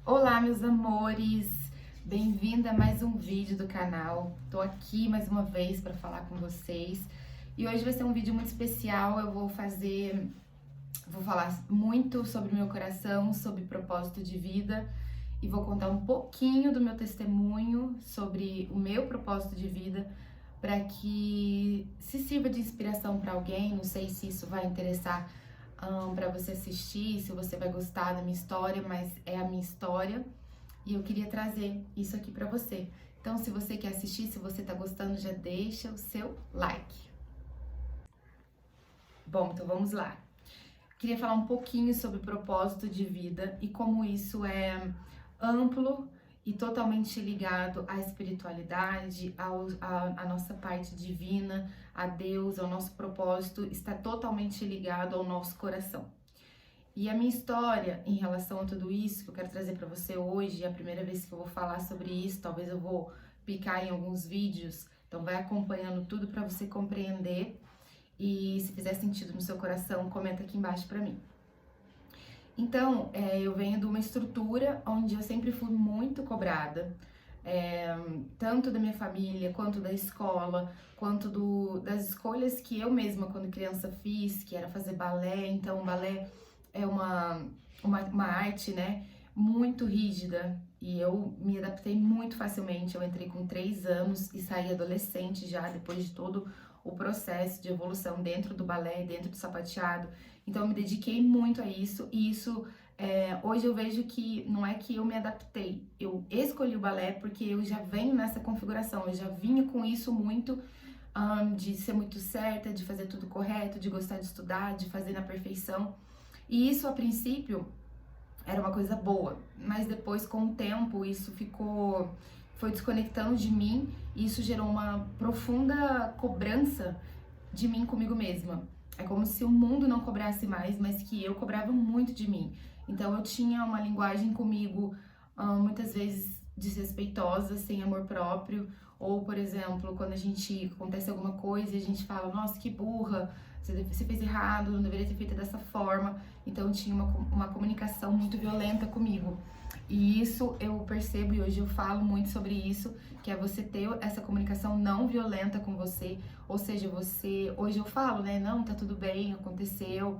Olá, meus amores! Bem-vinda a mais um vídeo do canal. Tô aqui mais uma vez para falar com vocês. E hoje vai ser um vídeo muito especial. Eu vou falar muito sobre meu coração, sobre propósito de vida e vou contar um pouquinho do meu testemunho sobre o meu propósito de vida para que se sirva de inspiração para alguém. Não sei se isso vai interessar para você assistir, se você vai gostar da minha história, mas é a minha história e eu queria trazer isso aqui para você. Então, se você quer assistir, se você tá gostando, já deixa o seu like. Bom, então vamos lá. Queria falar um pouquinho sobre propósito de vida e como isso é amplo e totalmente ligado à espiritualidade, à nossa parte divina, a Deus, ao nosso propósito, está totalmente ligado ao nosso coração. E a minha história em relação a tudo isso que eu quero trazer para você hoje, é a primeira vez que eu vou falar sobre isso, talvez eu vou picar em alguns vídeos, então vai acompanhando tudo para você compreender. E se fizer sentido no seu coração, comenta aqui embaixo para mim. Então, eu venho de uma estrutura onde eu sempre fui muito cobrada, tanto da minha família, quanto da escola, quanto das escolhas que eu mesma, quando criança, fiz, que era fazer balé. Então, balé é uma arte, né, muito rígida, e eu me adaptei muito facilmente. Eu entrei com 3 anos e saí adolescente já, depois de todo o processo de evolução dentro do balé, dentro do sapateado. Então eu me dediquei muito a isso, e isso hoje eu vejo que não é que eu me adaptei, eu escolhi o balé porque eu já venho nessa configuração, eu já vinha com isso muito, de ser muito certa, de fazer tudo correto, de gostar de estudar, de fazer na perfeição. E isso a princípio era uma coisa boa, mas depois com o tempo isso foi desconectando de mim, e isso gerou uma profunda cobrança de mim comigo mesma. É como se o mundo não cobrasse mais, mas que eu cobrava muito de mim. Então eu tinha uma linguagem comigo muitas vezes desrespeitosa, sem amor próprio, ou por exemplo, quando acontece alguma coisa e a gente fala, nossa, que burra, você fez errado, não deveria ter feito dessa forma. Então tinha uma comunicação muito violenta comigo. E isso eu percebo, e hoje eu falo muito sobre isso, que é você ter essa comunicação não violenta com você. Ou seja, hoje eu falo, né, não, tá tudo bem, aconteceu,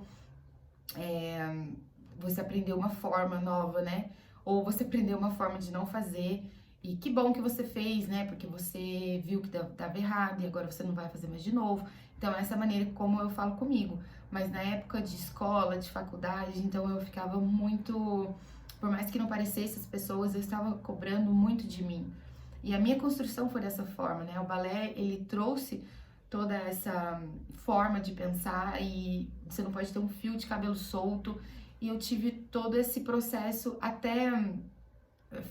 você aprendeu uma forma nova, né, ou você aprendeu uma forma de não fazer, e que bom que você fez, né, porque você viu que dava errado e agora você não vai fazer mais de novo. Então, essa é a maneira como eu falo comigo. Mas na época de escola, de faculdade, então eu ficava muito, por mais que não parecesse as pessoas, eu estava cobrando muito de mim. E a minha construção foi dessa forma, né? O balé, ele trouxe toda essa forma de pensar, e você não pode ter um fio de cabelo solto. E eu tive todo esse processo até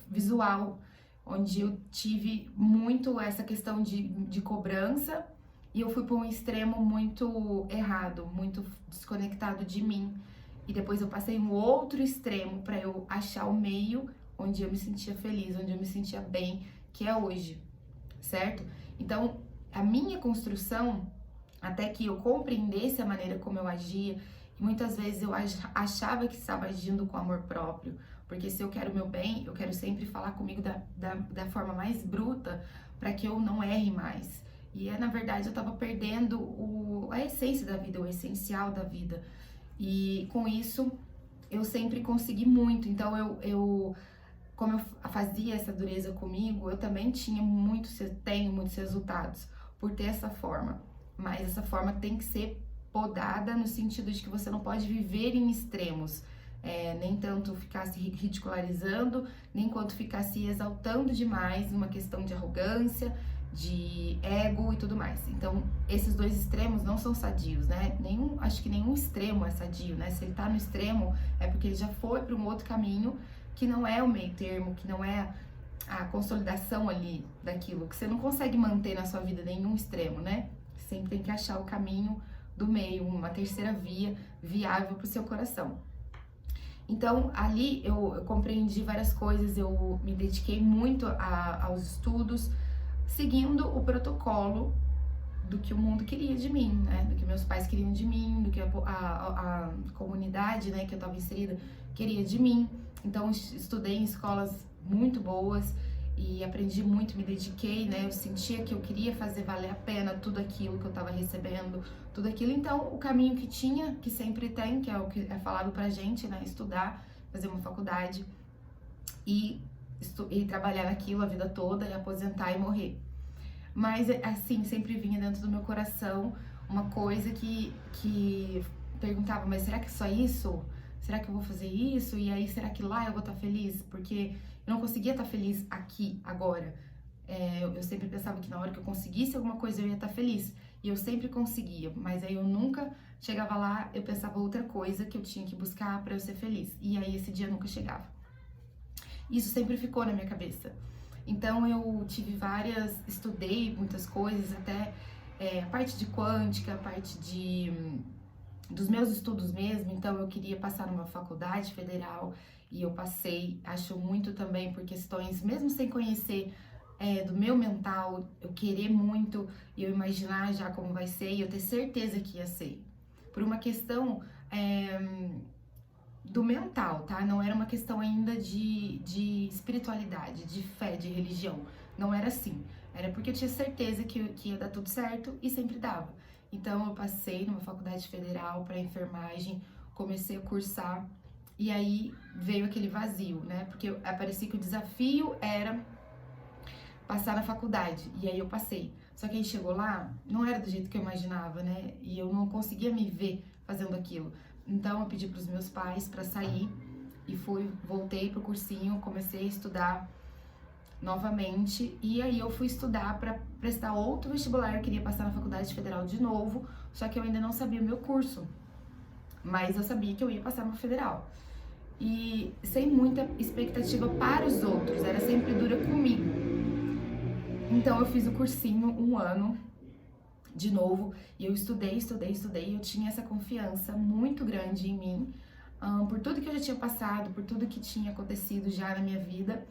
visual, onde eu tive muito essa questão de cobrança, e eu fui para um extremo muito errado, muito desconectado de mim. E depois eu passei um outro extremo para eu achar o meio onde eu me sentia feliz, onde eu me sentia bem, que é hoje, certo? Então, a minha construção, até que eu compreendesse a maneira como eu agia, e muitas vezes eu achava que estava agindo com amor próprio, porque se eu quero o meu bem, eu quero sempre falar comigo da forma mais bruta, para que eu não erre mais. E na verdade eu estava perdendo a essência da vida, o essencial da vida. E com isso eu sempre consegui muito. Então como eu fazia essa dureza comigo, eu também tenho muitos resultados por ter essa forma. Mas essa forma tem que ser podada, no sentido de que você não pode viver em extremos. Nem tanto ficar se ridicularizando, nem quanto ficar se exaltando demais, numa questão de arrogância, de ego e tudo mais. Então, esses dois extremos não são sadios, né? Acho que nenhum extremo é sadio, né? Se ele tá no extremo, é porque ele já foi para um outro caminho, que não é o meio termo, que não é a consolidação ali daquilo, que você não consegue manter na sua vida nenhum extremo, né? Você sempre tem que achar o caminho do meio, uma terceira via viável para o seu coração. Então, ali eu compreendi várias coisas, eu me dediquei muito aos estudos, seguindo o protocolo do que o mundo queria de mim, né? Do que meus pais queriam de mim, do que a comunidade, né, que eu estava inserida, queria de mim. Então, estudei em escolas muito boas e aprendi muito, me dediquei, né? Eu sentia que eu queria fazer valer a pena tudo aquilo que eu estava recebendo, tudo aquilo. Então, o caminho que tinha, que sempre tem, que é o que é falado pra gente, né? Estudar, fazer uma faculdade e trabalhar naquilo a vida toda e aposentar e morrer. Mas, assim, sempre vinha dentro do meu coração uma coisa que perguntava, mas será que é só isso? Será que eu vou fazer isso? E aí, será que lá eu vou estar feliz? Porque eu não conseguia estar feliz aqui, agora. Eu sempre pensava que na hora que eu conseguisse alguma coisa eu ia estar feliz. E eu sempre conseguia, mas aí eu nunca chegava lá, eu pensava outra coisa que eu tinha que buscar para eu ser feliz. E aí esse dia nunca chegava. Isso sempre ficou na minha cabeça. Então eu tive estudei muitas coisas, até a parte de quântica, a parte dos meus estudos mesmo. Então eu queria passar numa faculdade federal e eu passei. Acho muito também por questões, mesmo sem conhecer do meu mental, eu querer muito e eu imaginar já como vai ser e eu ter certeza que ia ser. Por uma questão do mental, tá? Não era uma questão ainda de espiritualidade, de fé, de religião. Não era assim. Era porque eu tinha certeza que ia dar tudo certo e sempre dava. Então eu passei numa faculdade federal para enfermagem, comecei a cursar e aí veio aquele vazio, né? Porque parecia que o desafio era passar na faculdade e aí eu passei. Só que aí chegou lá, não era do jeito que eu imaginava, né? E eu não conseguia me ver fazendo aquilo. Então eu pedi para os meus pais para sair e voltei pro cursinho, comecei a estudar novamente e aí eu fui estudar para prestar outro vestibular. Eu queria passar na faculdade federal de novo, só que eu ainda não sabia o meu curso, mas eu sabia que eu ia passar no federal e sem muita expectativa para os outros, era sempre dura comigo. Então eu fiz o cursinho um ano de novo, e eu estudei, eu tinha essa confiança muito grande em mim, por tudo que eu já tinha passado, por tudo que tinha acontecido já na minha vida,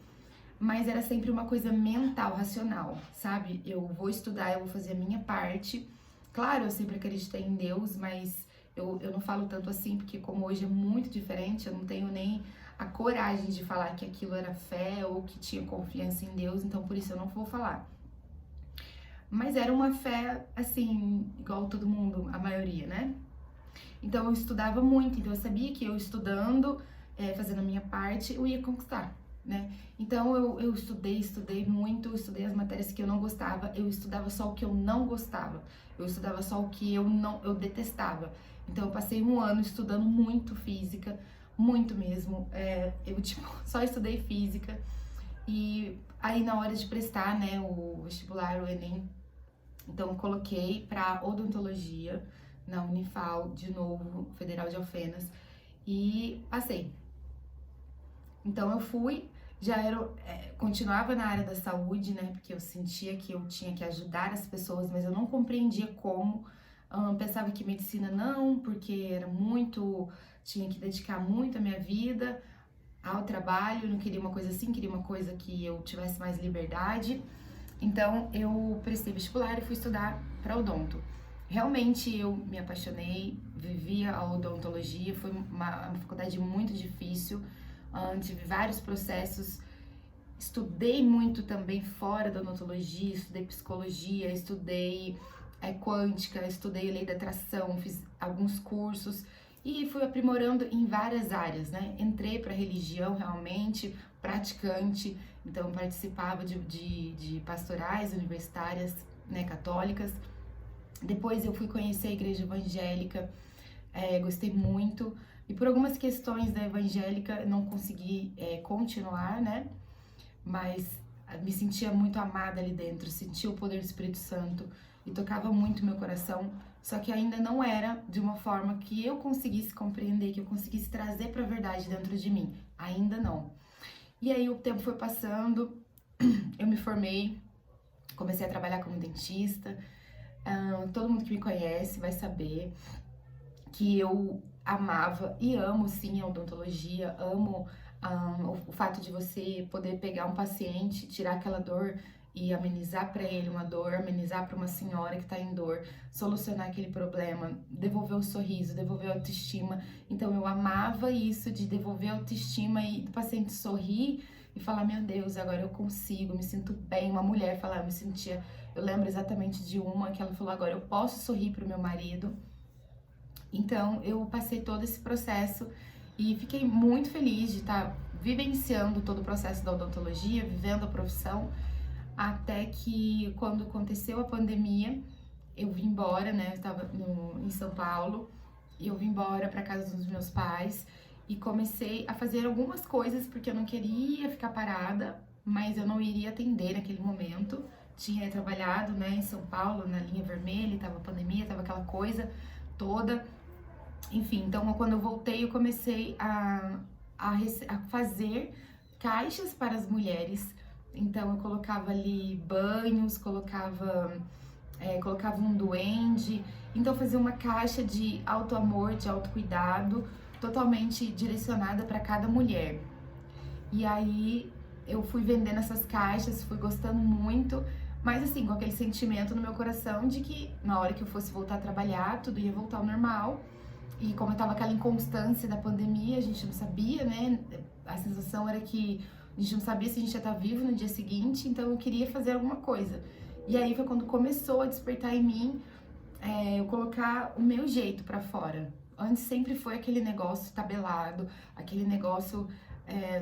mas era sempre uma coisa mental, racional, sabe? Eu vou estudar, eu vou fazer a minha parte. Claro, eu sempre acreditei em Deus, mas eu não falo tanto assim, porque como hoje é muito diferente, eu não tenho nem a coragem de falar que aquilo era fé ou que tinha confiança em Deus, então por isso eu não vou falar. Mas era uma fé, assim, igual todo mundo, a maioria, né? Então eu estudava muito, então eu sabia que eu estudando, fazendo a minha parte, eu ia conquistar, né? Então eu estudei muito, estudei as matérias que eu não gostava, eu estudava só o que eu não gostava, eu estudava só o que eu detestava. Então eu passei um ano estudando muito física, muito mesmo, eu tipo, só estudei física. E aí na hora de prestar, né, o vestibular, o Enem, então eu coloquei para odontologia na Unifal, de novo, Federal de Alfenas, e passei. Então eu fui, continuava na área da saúde, né, porque eu sentia que eu tinha que ajudar as pessoas, mas eu não compreendia como. Pensava que medicina não, porque era muito, tinha que dedicar muito a minha vida ao trabalho, não queria uma coisa assim, queria uma coisa que eu tivesse mais liberdade. Então eu prestei vestibular e fui estudar para odonto. Realmente eu me apaixonei, vivia a odontologia, foi uma faculdade muito difícil, tive vários processos, estudei muito também fora da odontologia, estudei psicologia, estudei quântica, estudei lei da atração, fiz alguns cursos e fui aprimorando em várias áreas, né? Entrei para religião realmente, praticante, então participava de pastorais universitárias, né, católicas. Depois eu fui conhecer a igreja evangélica, gostei muito, e por algumas questões da evangélica não consegui continuar, né? Mas me sentia muito amada ali dentro, sentia o poder do Espírito Santo e tocava muito meu coração, só que ainda não era de uma forma que eu conseguisse compreender, que eu conseguisse trazer para a verdade dentro de mim, ainda não. E aí o tempo foi passando, eu me formei, comecei a trabalhar como dentista, todo mundo que me conhece vai saber que eu amava e amo sim a odontologia, amo o fato de você poder pegar um paciente, tirar aquela dor e amenizar para ele uma dor, amenizar para uma senhora que tá em dor, solucionar aquele problema, devolver o sorriso, devolver a autoestima. Então eu amava isso de devolver a autoestima e do paciente sorrir e falar, meu Deus, agora eu consigo, me sinto bem. Uma mulher falar, eu lembro exatamente de uma que ela falou, agora eu posso sorrir pro meu marido. Então eu passei todo esse processo e fiquei muito feliz de estar vivenciando todo o processo da odontologia, vivendo a profissão, até que quando aconteceu a pandemia, eu vim embora, né? Eu estava em São Paulo e eu vim embora para casa dos meus pais e comecei a fazer algumas coisas porque eu não queria ficar parada, mas eu não iria atender naquele momento. Tinha trabalhado, né, em São Paulo, na linha vermelha, tava a pandemia, tava aquela coisa toda. Enfim, então quando eu voltei, eu comecei a fazer caixas para as mulheres. Então eu colocava ali banhos, colocava um duende. Então eu fazia uma caixa de auto-amor, de autocuidado, totalmente direcionada para cada mulher. E aí eu fui vendendo essas caixas, fui gostando muito, mas assim, com aquele sentimento no meu coração de que na hora que eu fosse voltar a trabalhar, tudo ia voltar ao normal. E como eu tava aquela inconstância da pandemia, a gente não sabia, né? A sensação era que a gente não sabia se a gente ia estar vivo no dia seguinte, então eu queria fazer alguma coisa. E aí foi quando começou a despertar em mim eu colocar o meu jeito pra fora. Antes sempre foi aquele negócio tabelado, aquele negócio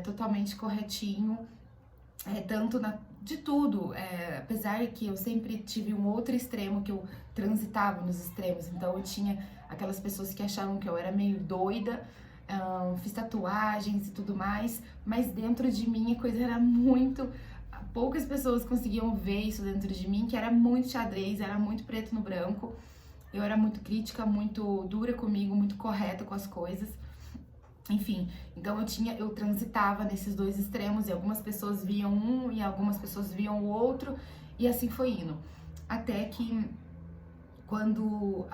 totalmente corretinho, tanto de tudo, apesar que eu sempre tive um outro extremo, que eu transitava nos extremos, então eu tinha aquelas pessoas que achavam que eu era meio doida, fiz tatuagens e tudo mais, mas dentro de mim a coisa era muito... Poucas pessoas conseguiam ver isso dentro de mim, que era muito xadrez, era muito preto no branco. Eu era muito crítica, muito dura comigo, muito correta com as coisas. Enfim, então eu transitava nesses dois extremos e algumas pessoas viam um e algumas pessoas viam o outro e assim foi indo. Até que quando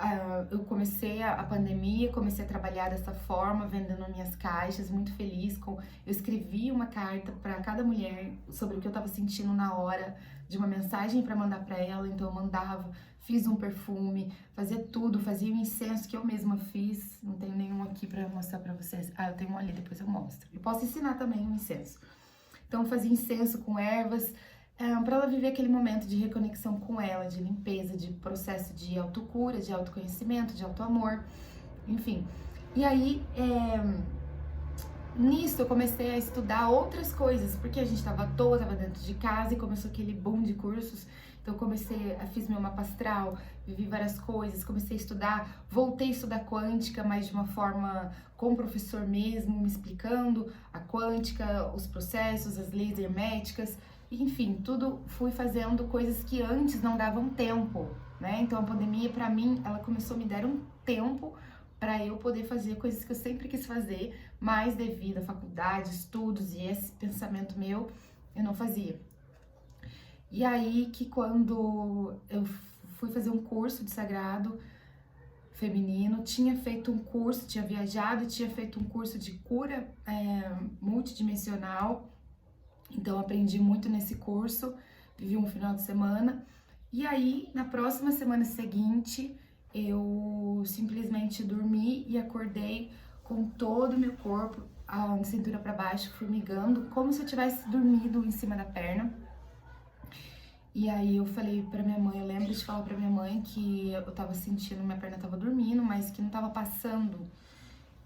eu comecei a pandemia, comecei a trabalhar dessa forma, vendendo minhas caixas, muito feliz com... Eu escrevi uma carta para cada mulher sobre o que eu tava sentindo na hora, de uma mensagem para mandar para ela, então eu mandava, fiz um perfume, fazia tudo, fazia o incenso que eu mesma fiz, não tenho nenhum aqui para mostrar para vocês. Eu tenho um ali, depois eu mostro. Eu posso ensinar também o incenso. Então eu fazia incenso com ervas, para ela viver aquele momento de reconexão com ela, de limpeza, de processo de autocura, de autoconhecimento, de autoamor, enfim. E aí, nisso eu comecei a estudar outras coisas, porque a gente tava à toa, tava dentro de casa e começou aquele boom de cursos. Então fiz meu mapa astral, vivi várias coisas, comecei a estudar, voltei a estudar quântica, mas de uma forma com o professor mesmo, me explicando a quântica, os processos, as leis herméticas. Enfim, tudo fui fazendo coisas que antes não davam tempo, né? Então a pandemia, pra mim, ela começou a me dar um tempo para eu poder fazer coisas que eu sempre quis fazer, mas devido à faculdade, estudos e esse pensamento meu, eu não fazia. E aí que quando eu fui fazer um curso de sagrado feminino, tinha feito um curso, tinha viajado, tinha feito um curso de cura multidimensional. Então aprendi muito nesse curso, vivi um final de semana. E aí, na próxima semana seguinte, eu simplesmente dormi e acordei com todo o meu corpo, a cintura para baixo, formigando, como se eu tivesse dormido em cima da perna. E aí eu falei pra minha mãe, eu lembro de falar pra minha mãe que eu tava sentindo, minha perna tava dormindo, mas que não tava passando.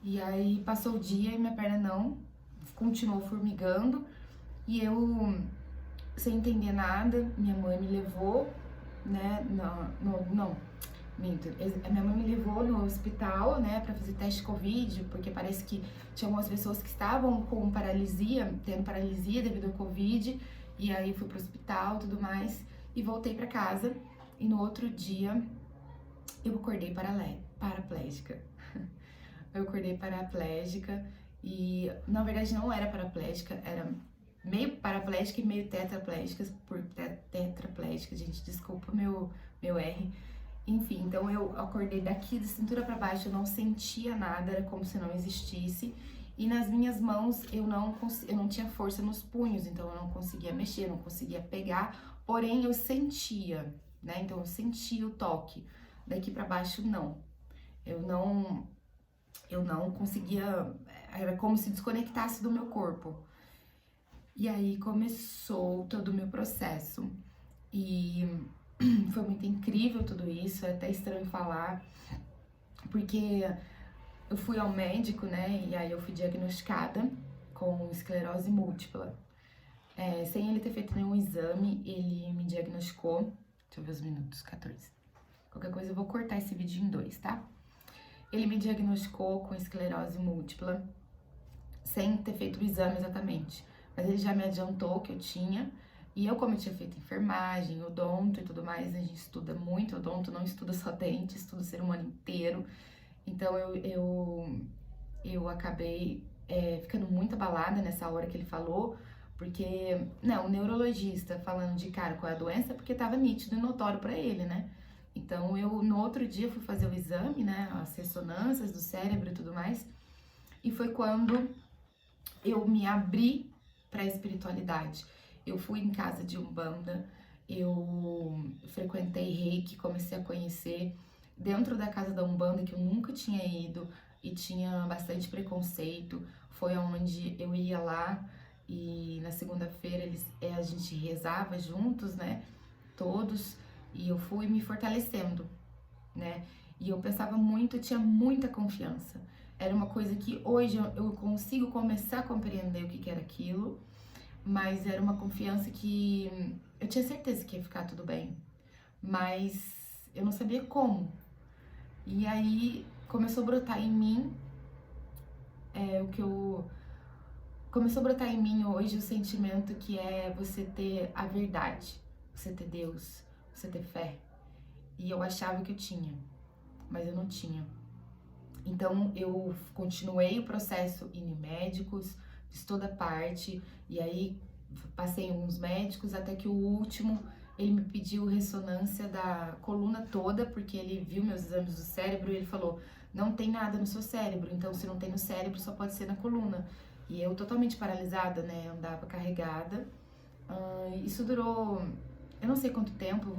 E aí passou o dia e minha perna não, continuou formigando. E eu, sem entender nada, minha mãe me levou, né, minto, minha mãe me levou no hospital, né, pra fazer teste de Covid, porque parece que tinha algumas pessoas que estavam com paralisia, tendo paralisia devido ao Covid, e aí fui pro hospital e tudo mais, e voltei pra casa, e no outro dia eu acordei paraplégica. Eu acordei paraplégica, e na verdade não era paraplégica, era meio paraplégica e meio tetraplégica, tetraplégica, gente, desculpa meu R. Enfim, então eu acordei daqui da cintura pra baixo, eu não sentia nada, era como se não existisse. E nas minhas mãos eu não tinha força nos punhos, então eu não conseguia mexer, não conseguia pegar porém eu sentia, né? Então eu sentia o toque. Daqui pra baixo, não. Eu não, eu não conseguia, era como se desconectasse do meu corpo. E aí começou todo o meu processo. E foi muito incrível tudo isso, é até estranho falar, porque eu fui ao médico, né? E aí eu fui diagnosticada com esclerose múltipla. Sem ele ter feito nenhum exame, ele me diagnosticou. Deixa eu ver os minutos, 14. Qualquer coisa eu vou cortar esse vídeo em dois, tá? Ele me diagnosticou com esclerose múltipla, sem ter feito o exame exatamente. Mas ele já me adiantou que eu tinha. E eu, como eu tinha feito enfermagem, odonto e tudo mais, a gente estuda muito. Odonto não estuda só dente, estuda o ser humano inteiro. Então eu acabei ficando muito abalada nessa hora que ele falou, porque, não, o neurologista falando de cara qual é a doença, porque tava nítido e notório pra ele, né? Então eu, no outro dia, fui fazer o exame, né, as ressonâncias do cérebro e tudo mais, e foi quando eu me abri pra espiritualidade. Eu fui em casa de Umbanda, eu frequentei Reiki, comecei a conhecer dentro da casa da Umbanda, que eu nunca tinha ido e tinha bastante preconceito. Foi onde eu ia lá e na segunda-feira a gente rezava juntos, né? Todos, e eu fui me fortalecendo, né? E eu pensava muito, eu tinha muita confiança. Era uma coisa que hoje eu consigo começar a compreender o que que era aquilo, mas era uma confiança que eu tinha certeza que ia ficar tudo bem, mas eu não sabia como. E aí começou a brotar em mim o que eu. Começou a brotar em mim hoje o sentimento que é você ter a verdade, você ter Deus, você ter fé. E eu achava que eu tinha, mas eu não tinha. Então eu continuei o processo em médicos, fiz toda parte, e aí passei em alguns médicos, até que o último ele me pediu ressonância da coluna toda, porque ele viu meus exames do cérebro e ele falou: não tem nada no seu cérebro, então se não tem no cérebro só pode ser na coluna. E eu totalmente paralisada, né? Andava carregada. Isso durou, eu não sei quanto tempo,